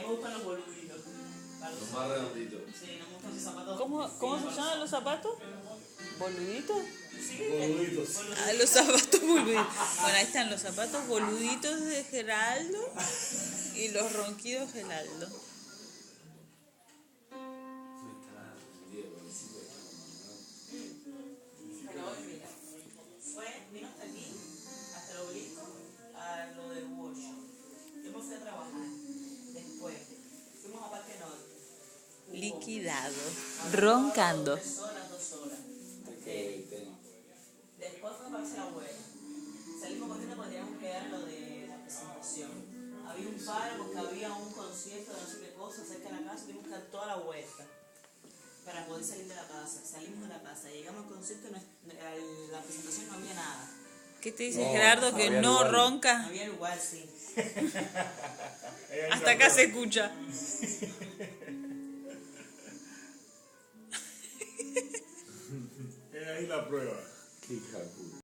me gustan los boluditos. Los más redonditos. Sí, no me gustan los zapatos. ¿Cómo se llaman los zapatos? ¿Boluditos? Sí, Boluditos. Ah, los zapatos boluditos. Bueno, ahí están los zapatos boluditos de Geraldo y los ronquidos Geraldo. Pero hoy, mira, vino hasta aquí, hasta el obelisco, a lo del workshop. Yo me fui a trabajar. Después, fuimos a Parque Norte. Liquidado, roncando. 3 horas, 2 horas. Después fue para hacer la abuela. Salimos corriendo porque teníamos que dar lo de la presentación. Había un paro porque había un concierto de no sé qué cosa cerca de la casa y tuvimos que dar toda la vuelta para poder salir de la casa. Salimos de la casa, llegamos al concierto y la presentación no había nada. ¿Qué te dice Gerardo que no No ronca? había lugar, sí. Hasta acá se escucha. Es ahí la prueba. Qué hija de puta.